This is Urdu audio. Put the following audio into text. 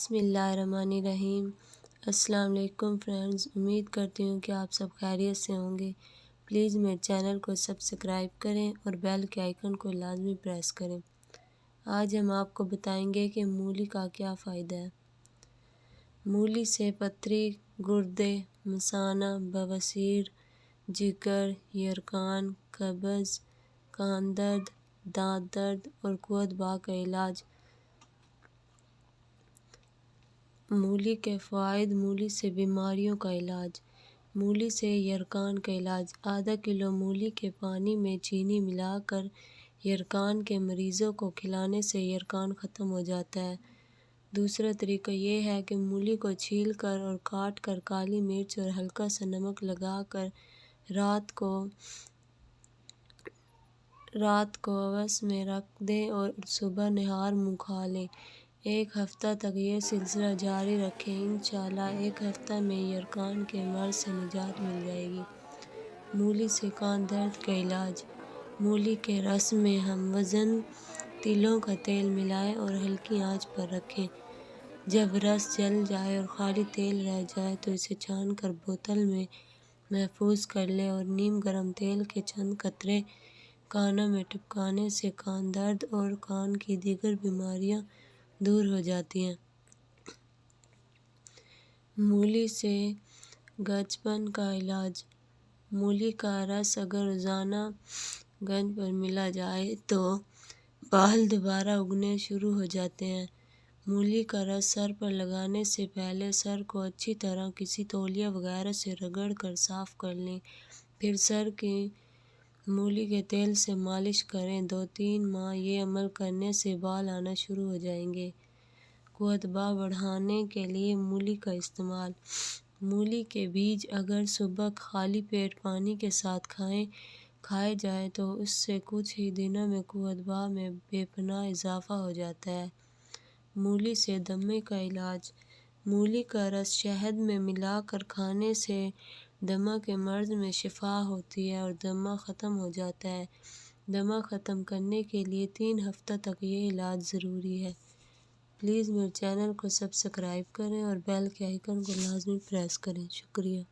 بسم اللہ الرحمن الرحیم۔ السلام علیکم فرینڈز، امید کرتی ہوں کہ آپ سب خیریت سے ہوں گے۔ پلیز میرے چینل کو سبسکرائب کریں اور بیل کے آئیکن کو لازمی پریس کریں۔ آج ہم آپ کو بتائیں گے کہ مولی کا کیا فائدہ ہے۔ مولی سے پتھری، گردے، مثانہ، بواسیر، جگر، یرقان، قبض، کان درد، دانت درد اور قوت بہ کا علاج۔ مولی کے فوائد۔ مولی سے بیماریوں کا علاج۔ مولی سے یرقان کا علاج۔ آدھا کلو مولی کے پانی میں چینی ملا کر یرقان کے مریضوں کو کھلانے سے یرقان ختم ہو جاتا ہے۔ دوسرا طریقہ یہ ہے کہ مولی کو چھیل کر اور کاٹ کر کالی مرچ اور ہلکا سا نمک لگا کر رات کو اوس میں رکھ دیں اور صبح نہار منہ کھا لیں۔ ایک ہفتہ تک یہ سلسلہ جاری رکھیں، انشاءاللہ ایک ہفتہ میں یرقان کے مرض سے نجات مل جائے گی۔ مولی سے کان درد کا علاج۔ مولی کے رس میں ہم وزن تلوں کا تیل ملائیں اور ہلکی آنچ پر رکھیں۔ جب رس جل جائے اور خالی تیل رہ جائے تو اسے چھان کر بوتل میں محفوظ کر لیں اور نیم گرم تیل کے چند قطرے کانوں میں ٹپکانے سے کان درد اور کان کی دیگر بیماریاں دور ہو جاتی ہیں۔ مولی سے گنج پن کا علاج۔ مولی کا رس اگر روزانہ گنج پر ملا جائے تو بال دوبارہ اگنے شروع ہو جاتے ہیں۔ مولی کا رس سر پر لگانے سے پہلے سر کو اچھی طرح کسی تولیہ وغیرہ سے رگڑ کر صاف کر لیں، پھر سر کی مولی کے تیل سے مالش کریں۔ 2-3 ماہ یہ عمل کرنے سے بال آنا شروع ہو جائیں گے۔ قوت بہ بڑھانے کے لیے مولی کا استعمال۔ مولی کے بیج اگر صبح خالی پیٹ پانی کے ساتھ کھائے جائیں تو اس سے کچھ ہی دنوں میں قوت بہ میں بے پناہ اضافہ ہو جاتا ہے۔ مولی سے دمے کا علاج۔ مولی کا رس شہد میں ملا کر کھانے سے دمہ کے مرض میں شفا ہوتی ہے اور دمہ ختم ہو جاتا ہے۔ دمہ ختم کرنے کے لیے 3 ہفتہ تک یہ علاج ضروری ہے۔ پلیز میرے چینل کو سبسکرائب کریں اور بیل کے آئیکن کو لازمی پریس کریں۔ شکریہ۔